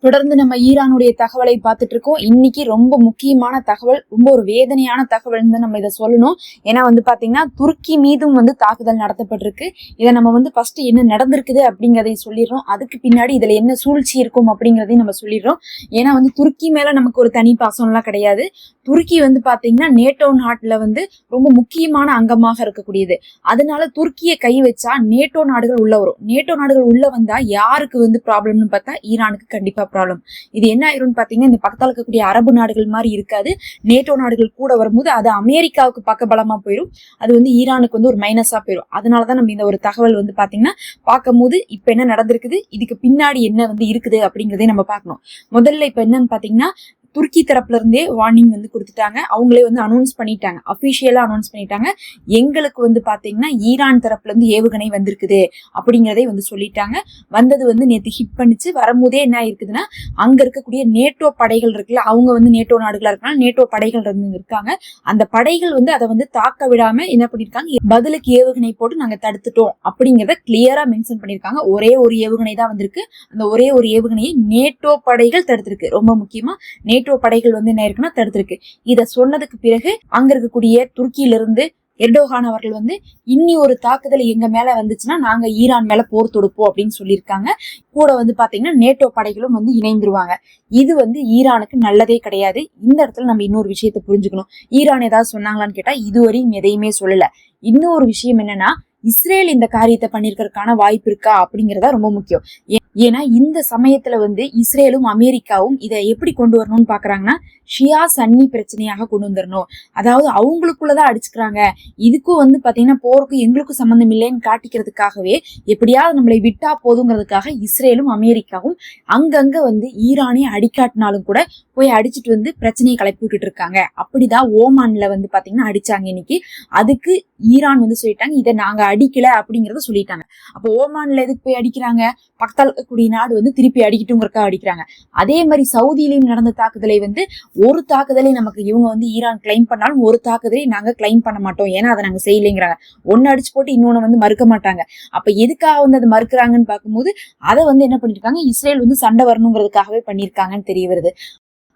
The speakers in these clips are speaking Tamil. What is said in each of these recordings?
தொடர்ந்து நம்ம ஈரானுடைய தகவலை பார்த்துட்டு இருக்கோம். இன்னைக்கு ரொம்ப முக்கியமான தகவல், ரொம்ப ஒரு வேதனையான தகவல் நம்ம இதை சொல்லணும். ஏன்னா பாத்தீங்கன்னா துருக்கி மீதும் தாக்குதல் நடத்தப்பட்டிருக்கு. இதை நம்ம ஃபர்ஸ்ட் என்ன நடந்திருக்குது அப்படிங்கிறதை சொல்லிடுறோம். அதுக்கு பின்னாடி இதுல என்ன சூழ்ச்சி இருக்கும் அப்படிங்கிறதையும் நம்ம சொல்லிடுறோம். ஏன்னா துருக்கி மேல நமக்கு ஒரு தனி பாசம்லாம் கிடையாது. துருக்கி பாத்தீங்கன்னா நேட்டோ நாட்டுல ரொம்ப முக்கியமான அங்கமாக இருக்கக்கூடியது. அதனால துருக்கியை கை வச்சா நேட்டோ நாடுகள் உள்ள வரும். நேட்டோ நாடுகள் உள்ள வந்தா யாருக்கு ப்ராப்ளம்னு பார்த்தா ஈரானுக்கு கண்டிப்பா ப்ராப்ளம். இது என்ன ஆயிரும்னு பாத்தீங்கன்னா இந்த பக்கத்தால் இருக்கக்கூடிய அரபு நாடுகள் மாதிரி இருக்காது. நேட்டோ நாடுகள் கூட வரும்போது அது அமெரிக்காவுக்கு பக்கபலமா போயிடும். அது ஈரானுக்கு ஒரு மைனஸா போயிடும். அதனாலதான் நம்ம இந்த ஒரு தகவல் பாத்தீங்கன்னா பார்க்கும் போது இப்ப என்ன நடந்திருக்குது, இதுக்கு பின்னாடி என்ன இருக்குது அப்படிங்கறதே நம்ம பார்க்கணும். முதல்ல இப்ப என்னன்னு பாத்தீங்கன்னா துருக்கி தரப்புல இருந்தே வார்னிங் கொடுத்துட்டாங்க. அவங்களே அனௌன்ஸ் பண்ணிட்டாங்க, அபிஷியலா அனௌன்ஸ் பண்ணிட்டாங்க. எங்களுக்கு பாத்தீங்கன்னா ஈரான் தரப்புல இருந்து ஏவுகணை வந்திருக்குது அப்படிங்கறதை சொல்லிட்டாங்க. வந்தது நேற்று ஹிட் பண்ணிச்சு. வரும்போதே என்ன இருக்குதுன்னா அங்க இருக்கக்கூடிய நேட்டோ படைகள் இருக்குல்ல, அவங்க நேட்டோ நாடுகளா இருக்காங்க, நேட்டோ படைகள் இருக்காங்க. அந்த படைகள் அதை தாக்க விடாம என்ன பண்ணிருக்காங்க, பதிலுக்கு ஏவுகணை போட்டு நாங்க தடுத்துட்டோம் அப்படிங்கறத கிளியரா மென்ஷன் பண்ணிருக்காங்க. ஒரே ஒரு ஏவுகணை தான் வந்திருக்கு. அந்த ஒரே ஒரு ஏவுகணையை நேட்டோ படைகள் தடுத்திருக்கு. ரொம்ப முக்கியமா நேட்டோ படைகள் என்ன இருக்குன்னா தடுத்திருக்கு. இத சொன்னதுக்கு பிறகு அங்க இருக்கக்கூடிய துருக்கியிலிருந்து எர்டோகான் அவர்கள் இன்னி ஒரு தாக்குதல் எங்க மேல வந்துச்சுன்னா நாங்க ஈரான் மேல போர் தொடுப்போம் அப்படின்னு சொல்லியிருக்காங்க. கூட பாத்தீங்கன்னா நேட்டோ படைகளும் இணைந்துருவாங்க. இது ஈரானுக்கு நல்லதே கிடையாது. இந்த இடத்துல நம்ம இன்னொரு விஷயத்த புரிஞ்சுக்கணும். ஈரான் ஏதாவது சொன்னாங்களான்னு கேட்டா இதுவரையும் எதையுமே சொல்லல. இன்னொரு விஷயம் என்னன்னா இஸ்ரேல் இந்த காரியத்தை பண்ணிருக்கிறதுக்கான வாய்ப்பு இருக்கா அப்படிங்கறதா ரொம்ப முக்கியம். ஏன்னா இந்த சமயத்துல இஸ்ரேலும் அமெரிக்காவும் இதை எப்படி கொண்டு வரணும்னு பாக்குறாங்கன்னா ஷியா சன்னி பிரச்சனையாக கொண்டு வந்துடணும். அதாவது அவங்களுக்குள்ளதான் அடிச்சுக்கிறாங்க, இதுக்கும் பாத்தீங்கன்னா போருக்கும் எங்களுக்கும் சம்பந்தம் இல்லைன்னு காட்டிக்கிறதுக்காகவே எப்படியாவது நம்மளை விட்டா போதுங்கிறதுக்காக இஸ்ரேலும் அமெரிக்காவும் அங்கங்க ஈரானே அடிக்காட்டினாலும் கூட போய் அடிச்சுட்டு பிரச்சனையை கிளப்பி விட்டுட்டு இருக்காங்க. அப்படிதான் ஓமான்ல பாத்தீங்கன்னா அடிச்சாங்க இன்னைக்கு. அதுக்கு ஈரான் சொல்லிட்டாங்க இதை நாங்க அடிக்கல அப்படிங்கறத சொல்லிட்டாங்க. அப்ப ஓமான்ல எதுக்கு போய் அடிக்கிறாங்க, பக்கத்தால் இருக்கக்கூடிய நாடு திருப்பி அடிக்கட்டும்ங்கறக்கா அடிக்கிறாங்க. அதே மாதிரி சவுதியிலையும் நடந்த தாக்குதலை ஒரு தாக்குதலை நமக்கு இவங்க ஈரான் கிளைம் பண்ணாலும் ஒரு தாக்குதலை நாங்க கிளைம் பண்ண மாட்டோம், ஏன்னா அதை நாங்க செய்யலைங்கிறாங்க. ஒன்னு அடிச்சு போட்டு இன்னொன்னு மறுக்க மாட்டாங்க. அப்ப எதுக்காக அதை மறுக்கிறாங்கன்னு பார்க்கும்போது அதை என்ன பண்ணிருக்காங்க, இஸ்ரேல் சண்டை வரணுங்கிறதுக்காகவே பண்ணிருக்காங்கன்னு தெரிய வருது.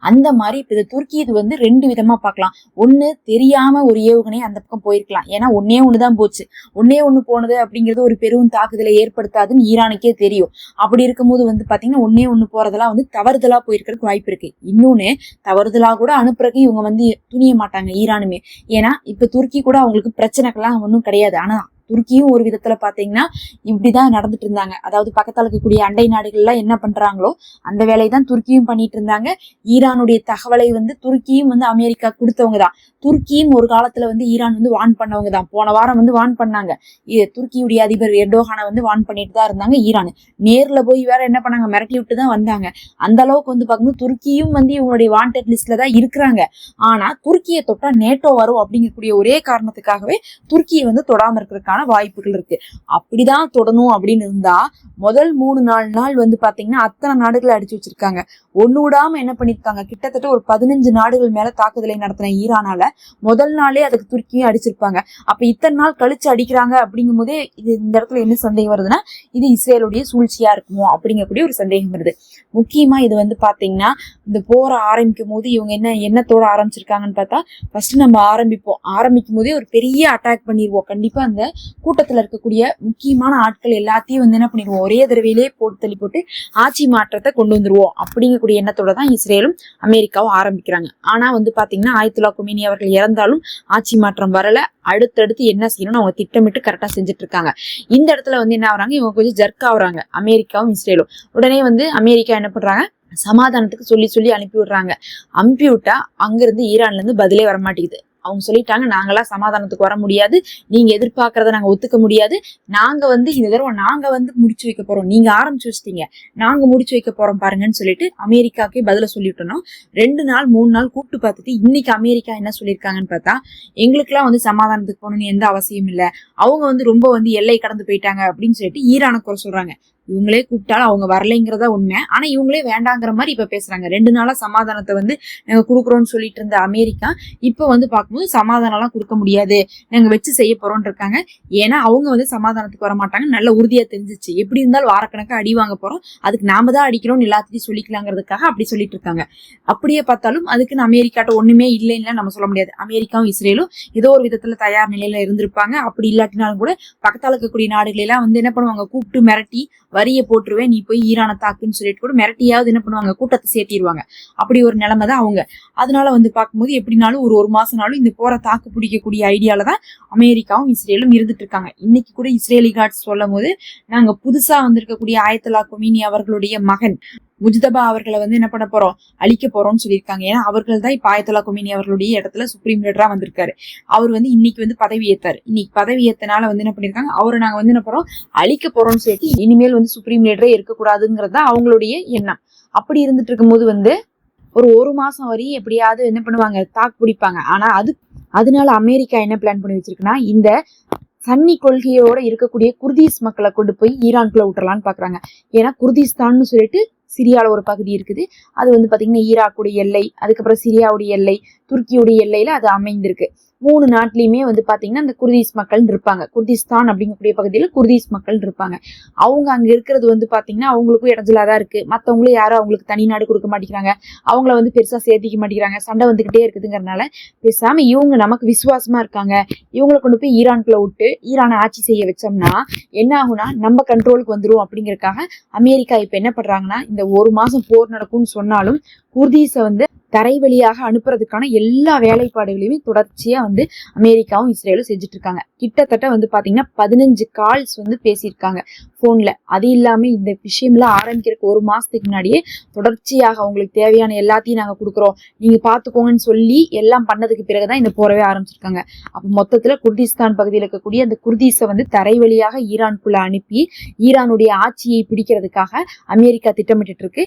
அந்த மாதிரி இப்ப இது துருக்கி இது ரெண்டு விதமா பார்க்கலாம். ஒண்ணு தெரியாம ஒரு ஏவுகணை அந்த பக்கம் போயிருக்கலாம். ஏன்னா ஒன்னே ஒண்ணுதான் போச்சு. ஒன்னே ஒண்ணு போனது அப்படிங்கிறது ஒரு பெரும் தாக்குதலை ஏற்படுத்தாதுன்னு ஈரானுக்கே தெரியும். அப்படி இருக்கும்போது பாத்தீங்கன்னா ஒன்னே ஒண்ணு போறதெல்லாம் தவறுதலா போயிருக்கிறதுக்கு வாய்ப்பு இருக்கு. இன்னொன்னு தவறுதலா கூட அனுப்புறதுக்கு இவங்க துணிய மாட்டாங்க ஈரானுமே. ஏன்னா இப்ப துருக்கி கூட அவங்களுக்கு பிரச்சனைக்கெல்லாம் ஒன்றும் கிடையாது. ஆனா துருக்கியும் ஒரு விதத்துல பாத்தீங்கன்னா இப்படிதான் நடந்துட்டு இருந்தாங்க. அதாவது பக்கத்தால் இருக்கக்கூடிய அண்டை நாடுகள்லாம் என்ன பண்றாங்களோ அந்த வேலையை தான் துருக்கியும் பண்ணிட்டு இருந்தாங்க. ஈரானுடைய தகவலை துருக்கியும் அமெரிக்கா கொடுத்தவங்க தான். துருக்கியும் ஒரு காலத்துல ஈரான் வான் பண்ணவங்க தான். போன வாரம் வான் பண்ணாங்க. துருக்கியுடைய அதிபர் எர்டோகானை வான் பண்ணிட்டு தான் இருந்தாங்க. ஈரான் நேர்ல போய் வேற என்ன பண்ணாங்க, மிரட்டி விட்டு தான் வந்தாங்க. அந்த அளவுக்கு பார்க்கணும் துருக்கியும் இவங்களுடைய வாண்டட் லிஸ்ட்ல தான் இருக்கிறாங்க. ஆனா துருக்கியை தொட்டா நேட்டோ வரும் அப்படிங்கக்கூடிய ஒரே காரணத்துக்காகவே துருக்கியை தொடாம இருக்கிறதுக்கான வாய்ப்புகள் இருக்கு. அப்படிதான் தொடணும் அப்படின்னு இருந்தா முதல் 3-4 நாள் பாத்தீங்கன்னா அத்தனை நாடுகளை அடிச்சு வச்சிருக்காங்க. ஒண்ணு விடாம என்ன பண்ணிருக்காங்க, கிட்டத்தட்ட ஒரு 15 நாடுகள் மேல தாக்குதலை நடத்தின ஈரானால முதல் நாளே அதுக்கு துருக்கியும் அடிச்சிருப்பாங்க. அப்ப இத்தனை நாள் கழிச்சு அடிக்கிறாங்க அப்படிங்கும் போதே இது இந்த இடத்துல என்ன சந்தேகம் வருதுன்னா இது இஸ்ரேலுடைய சூழ்ச்சியா இருக்குமோ அப்படிங்கக்கூடிய ஒரு சந்தேகம் வருது. முக்கியமா இது பாத்தீங்கன்னா இந்த போற ஆரம்பிக்கும் போது இவங்க என்னத்தோட ஆரம்பிச்சிருக்காங்கன்னு பார்த்தா ஃபர்ஸ்ட் நம்ம ஆரம்பிக்கும் போதே ஒரு பெரிய அட்டாக் பண்ணிடுவோம். கண்டிப்பா அந்த கூட்டத்துல இருக்கக்கூடிய முக்கியமான ஆட்கள் எல்லாத்தையும் என்ன பண்ணிடுவோம், ஒரே தடவையிலே போட்டு தள்ளி போட்டு ஆட்சி மாற்றத்தை கொண்டு வந்துருவோம் அப்படிங்கக்கூடிய எண்ணத்தோட தான் இஸ்ரேலும் அமெரிக்காவும் ஆரம்பிக்கிறாங்க. ஆனா பாத்தீங்கன்னா ஆயத்துல்லா கொமேனி அவர்கள் இறந்தாலும் ஆட்சி மாற்றம் வரல. அடுத்தடுத்து என்ன செய்யணும்னு அவங்க திட்டமிட்டு கரெக்டா செஞ்சுட்டு இருக்காங்க. இந்த இடத்துல என்ன ஆகுறாங்க, இவங்க கொஞ்சம் ஜர்க் ஆகுறாங்க அமெரிக்காவும் இஸ்ரேலும். உடனே அமெரிக்கா என்ன பண்றாங்க, சமாதானத்துக்கு சொல்லி அனுப்பி விடுறாங்க. அனுப்பி விட்டா அங்கிருந்து ஈரான்ல இருந்து பதிலே வரமாட்டேங்குது. அவங்க சொல்லிட்டாங்க நாங்களாம் சமாதானத்துக்கு வர முடியாது, நீங்க எதிர்பார்க்கறத நாங்க ஒத்துக்க முடியாது, நாங்க இந்த தடவை நாங்க முடிச்சு வைக்க போறோம், நீங்க ஆரம்பிச்சு வச்சிட்டீங்க, நாங்க முடிச்சு வைக்க போறோம் பாருங்கன்னு சொல்லிட்டு அமெரிக்காக்கே பதில சொல்லிட்டோம். 2 நாள் 3 நாள் கூப்பிட்டு பார்த்துட்டு இன்னைக்கு அமெரிக்கா என்ன சொல்லியிருக்காங்கன்னு பார்த்தா எங்களுக்குலாம் சமாதானத்துக்கு போகணும்னு எந்த அவசியம் இல்லை, அவங்க ரொம்ப எல்லை கடந்து போயிட்டாங்க அப்படின்னு சொல்லிட்டு ஈரானை குறை சொல்றாங்க. இவங்களே கூப்பிட்டாலும் அவங்க வரலைங்கிறதா உண்மை. ஆனா இவங்களே வேண்டாங்கிற மாதிரி இப்ப பேசுறாங்க. 2 நாளா சமாதானத்தை வந்து நாங்க கொடுக்குறோம்னு சொல்லிட்டு இருந்த அமெரிக்கா இப்ப வந்து பார்க்கும்போது சமாதானம் எல்லாம் கொடுக்க முடியாது, நாங்க வச்சு செய்ய போறோம்னு இருக்காங்க. ஏன்னா அவங்க வந்து சமாதானத்துக்கு வர மாட்டாங்க, நல்ல உறுதியா தெரிஞ்சிச்சு. எப்படி இருந்தாலும் வாரக்கணக்கா அடி வாங்க போறோம், அதுக்கு நாம தான் அடிக்கிறோம்னு எல்லாத்தையும் சொல்லிக்கலாங்கிறதுக்காக அப்படி சொல்லிட்டு இருக்காங்க. அப்படியே பார்த்தாலும் அதுக்குன்னு அமெரிக்காட்ட ஒண்ணுமே இல்லைன்னு நம்ம சொல்ல முடியாது. அமெரிக்காவும் இஸ்ரேலும் ஏதோ ஒரு விதத்துல தயார் நிலையில இருந்திருப்பாங்க. அப்படி இல்லாட்டினாலும் கூட பக்கத்தால இருக்கக்கூடிய நாடுகள் எல்லாம் வந்து என்ன பண்ணுவாங்க, கூப்பிட்டு மிரட்டி வரிய போட்டுருவேன், நீ போய் ஈரானை தாக்குன்னு சொல்லிட்டு கூட மிரட்டியாவது என்ன பண்ணுவாங்க, கூட்டத்தை சேர்த்திடுவாங்க. அப்படி ஒரு நிலைமை தான் அவங்க. அதனால வந்து பார்க்கும்போது எப்படினாலும் ஒரு மாசம்னாலும் இந்த போரை தாக்கு பிடிக்கக்கூடிய ஐடியால தான் அமெரிக்காவும் இஸ்ரேலும் இருந்துட்டு இருக்காங்க. இன்னைக்கு கூட இஸ்ரேலி கார்ட்ஸ் சொல்லும் போது, நாங்க புதுசா வந்திருக்கக்கூடிய ஆயத்துல்லா கொமீனி அவர்களுடைய மகன் முஜ்தபா அவர்களை வந்து என்ன பண்ண போறோம், அழிக்க போறோம்னு சொல்லியிருக்காங்க. ஏன்னா அவர்கள் தான் இப்ப ஆயத்துல்லா கொமீனி அவர்களுடைய இடத்துல சுப்ரீம் லீடரா வந்திருக்காரு. அவர் வந்து இன்னைக்கு வந்து பதவி ஏத்தாரு. இன்னைக்கு பதவி ஏத்தனால வந்து என்ன பண்ணிருக்காங்க, அவரை நாங்க வந்து என்ன போறோம், அழிக்க போறோம்னு சொல்லிட்டு இனிமேல் வந்து சுப்ரீம் லீடரே இருக்கக்கூடாதுங்கிறது தான் அவங்களுடைய எண்ணம். அப்படி இருந்துட்டு இருக்கும்போது வந்து ஒரு மாசம் வரையும் எப்படியாவது என்ன பண்ணுவாங்க, தாக்கு பிடிப்பாங்க. ஆனா அதனால அமெரிக்கா என்ன பிளான் பண்ணி வச்சிருக்குன்னா, இந்த சன்னி கொள்கையோட இருக்கக்கூடிய குர்தீஸ் மக்களை கொண்டு போய் ஈரான்குள்ள விட்டுறலான்னு பாக்குறாங்க. ஏன்னா குர்திஸ்தான்னு சொல்லிட்டு சிரியால ஒரு பகுதி இருக்குது. அது வந்து பாத்தீங்கன்னா ஈராக்குடைய எல்லை, அதுக்கப்புறம் சிரியாவுடைய எல்லை, துருக்கியுடைய எல்லையில அது அமைந்திருக்கு. 3 நாட்டிலையுமே வந்து பாத்தீங்கன்னா இந்த குர்தீஸ் மக்கள் இருப்பாங்க. குர்திஸ்தான் அப்படிங்கக்கூடிய பகுதியில குர்தீஸ் மக்கள் இருப்பாங்க. அவங்க அங்க இருக்கிறது வந்து பாத்தீங்கன்னா அவங்களுக்கும் இடைஞ்சலாதான் இருக்கு. மத்தவங்களும் யாரும் அவங்களுக்கு தனி நாடு கொடுக்க மாட்டேங்கிறாங்க, அவங்கள வந்து பெருசா சேர்த்திக்க மாட்டேங்கிறாங்க, சண்டை வந்துகிட்டே இருக்குதுங்கிறதுனால பேசாம இவங்க நமக்கு விசுவாசமா இருக்காங்க, இவங்களை கொண்டு போய் ஈரான்குள்ள விட்டு ஈரானை ஆட்சி செய்ய வச்சோம்னா என்ன ஆகுனா நம்ம கண்ட்ரோலுக்கு வந்துரும். அப்படிங்கறதுக்காக அமெரிக்கா இப்ப என்ன பண்றாங்கன்னா, இந்த 1 மாசம் போர் நடக்கும்னு சொன்னாலும் குர்தீஸை வந்து தரை வழியாக அனுப்புறதுக்கான எல்லா வேலைப்பாடுகளையுமே தொடர்ச்சியா வந்து அமெரிக்காவும் இஸ்ரேலும் செஞ்சுட்டு இருக்காங்க. கிட்டத்தட்ட வந்து பாத்தீங்கன்னா 15 கால்ஸ் வந்து பேசியிருக்காங்க போன்ல. அது இல்லாம இந்த விஷயம்லாம் ஆரம்பிக்கிறதுக்கு 1 மாசத்துக்கு முன்னாடியே தொடர்ச்சியாக அவங்களுக்கு தேவையான எல்லாத்தையும் நாங்க கொடுக்குறோம், நீங்க பாத்துக்கோங்கன்னு சொல்லி எல்லாம் பண்ணதுக்கு பிறகுதான் இந்த போரவே ஆரம்பிச்சிருக்காங்க. அப்ப மொத்தத்துல குர்திஸ்தான் பகுதியில் இருக்கக்கூடிய அந்த குர்தீஸை வந்து தரை வழியாக ஈரானுக்குள்ள அனுப்பி ஈரானுடைய ஆட்சியை பிடிக்கிறதுக்காக அமெரிக்கா திட்டமிட்டு இருக்கு.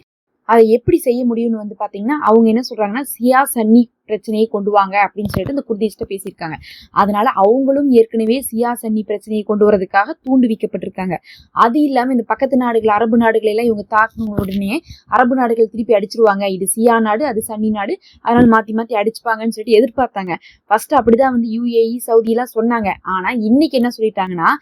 அதை எப்படி செய்ய முடியும்னு வந்து பாத்தீங்கன்னா அவங்க என்ன சொல்றாங்கன்னா, சியா சன்னி பிரச்சனையை கொண்டு வாங்க அப்படின்னு சொல்லிட்டு இந்த குர்திஸ்ட பேசியிருக்காங்க. அதனால அவங்களும் ஏற்கனவே சியா சன்னி பிரச்சனையை கொண்டு வரதுக்காக தூண்டுவிக்கப்பட்டிருக்காங்க. அது இல்லாம இந்த பக்கத்து நாடுகள் அரபு நாடுகள் எல்லாம் இவங்க தாக்கணும் உடனே அரபு நாடுகள் திருப்பி அடிச்சிருவாங்க, இது சியா நாடு அது சன்னி நாடு, அதனால மாத்தி அடிச்சுப்பாங்கன்னு சொல்லிட்டு எதிர்பார்த்தாங்க. ஃபர்ஸ்ட் அப்படிதான் வந்து UAE சவுதி எல்லாம் சொன்னாங்க. ஆனா இன்னைக்கு என்ன சொல்லிட்டாங்கன்னா,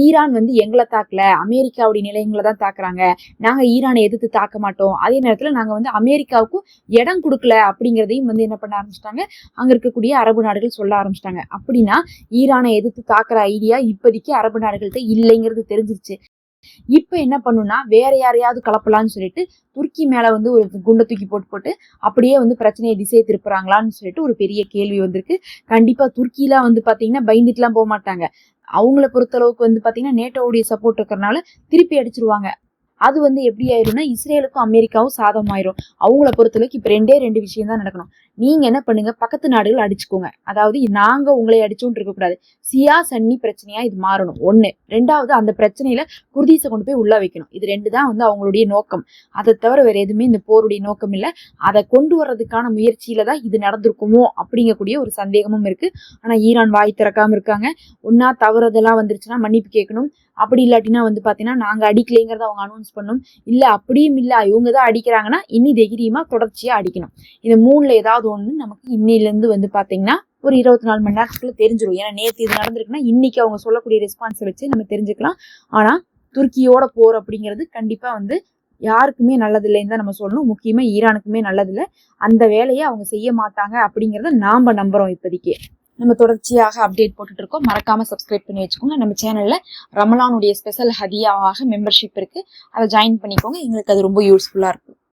ஈரான் வந்து எங்களை தாக்கல, அமெரிக்காவுடைய நிலையங்களை தான் தாக்குறாங்க, நாங்க ஈரானை எதிர்த்து தாக்க மாட்டோம், அதே நேரத்துல நாங்க வந்து அமெரிக்காவுக்கும் இடம் கொடுக்கல அப்படிங்கிறதையும் வந்து என்ன பண்ண ஆரம்பிச்சிட்டாங்க, அங்க இருக்கக்கூடிய அரபு நாடுகள் சொல்ல ஆரம்பிச்சிட்டாங்க. அப்படின்னா ஈரானை எதிர்த்து தாக்குற ஐடியா இப்போதைக்கு அரபு நாடுகள்கிட்ட இல்லைங்கிறது தெரிஞ்சிருச்சு. இப்ப என்ன பண்ணுனா வேற யாரையாவது கலப்பலான்னு சொல்லிட்டு துருக்கி மேல வந்து ஒரு குண்டை தூக்கி போட்டு அப்படியே வந்து பிரச்சனையை திசையை திருப்புறாங்களான்னு சொல்லிட்டு ஒரு பெரிய கேள்வி வந்திருக்கு. கண்டிப்பா துருக்கிலாம் வந்து பாத்தீங்கன்னா பயந்துட்டுலாம் போக மாட்டாங்க. அவங்கள பொறுத்தளவுக்கு வந்து பாத்தீங்கன்னா நேட்டோவுடைய சப்போர்ட் இருக்கிறதுனால திருப்பி அடிச்சிருவாங்க. அது வந்து எப்படி ஆயிரும்னா இஸ்ரேலுக்கும் அமெரிக்காவும் சாதமாயிரும். அவங்கள பொறுத்தளவுக்கு இப்ப 2 விஷயம் தான் நடக்கணும். நீங்க என்ன பண்ணுங்க, பக்கத்து நாடுகள் அடிச்சுக்கோங்க, அதாவது நாங்க உங்களை அடிச்சோன்னு இருக்கக்கூடாது, சியா சன்னி பிரச்சனையா இது மாறணும் 1. 2வது அந்த பிரச்சனையில குர்தீஸை கொண்டு போய் உள்ள வைக்கணும். இது 2 தான் வந்து அவங்களுடைய நோக்கம். அதை தவிர வேற எதுவுமே இந்த போருடைய நோக்கம் இல்ல. அதை கொண்டு வர்றதுக்கான முயற்சியில தான் இது நடந்திருக்குமோ அப்படிங்கக்கூடிய ஒரு சந்தேகமும் இருக்கு. ஆனா ஈரான் வாய் திறக்காம இருக்காங்க. ஒன்னா தவறுதெல்லாம் வந்துருச்சுன்னா மன்னிப்பு கேட்கணும், அப்படி இல்லாட்டினா வந்து பாத்தீங்கன்னா நாங்க அடிக்கலைங்கிறத அவங்க அனௌன்ஸ் பண்ணும். இல்ல அப்படியும் இல்ல இவங்கதான் அடிக்கிறாங்கன்னா இனி தைரியமா தொடர்ச்சியா அடிக்கணும். இந்த 3ல ஏதாவது ஒண்ணு நமக்கு இன்னையில இருந்து வந்து பாத்தீங்கன்னா ஒரு 24 மணி நேரத்துக்குள்ள தெரிஞ்சிடும். ஏன்னா நேற்று இது நடந்திருக்குன்னா இன்னைக்கு அவங்க சொல்லக்கூடிய ரெஸ்பான்ஸை வச்சு நம்ம தெரிஞ்சுக்கலாம். ஆனா துருக்கியோட போர் அப்படிங்கிறது கண்டிப்பா வந்து யாருக்குமே நல்லதில்லைன்னு தான் நம்ம சொல்லணும். முக்கியமா ஈரானுக்குமே நல்லதில்லை. அந்த வேலையை அவங்க செய்ய மாட்டாங்க அப்படிங்கறத நாம நம்புறோம். இப்போதைக்கு நம்ம தொடர்ச்சியாக அப்டேட் போட்டுட்டு இருக்கோம். மறக்காம சப்ஸ்கிரைப் பண்ணி வச்சுக்கோங்க. நம்ம சேனல்ல ரமலானுடைய ஸ்பெஷல் ஹதியாவாக மெம்பர்ஷிப் இருக்கு, அதை ஜாயின் பண்ணிக்கோங்க. எங்களுக்கு அது ரொம்ப யூஸ்ஃபுல்லா இருக்கும்.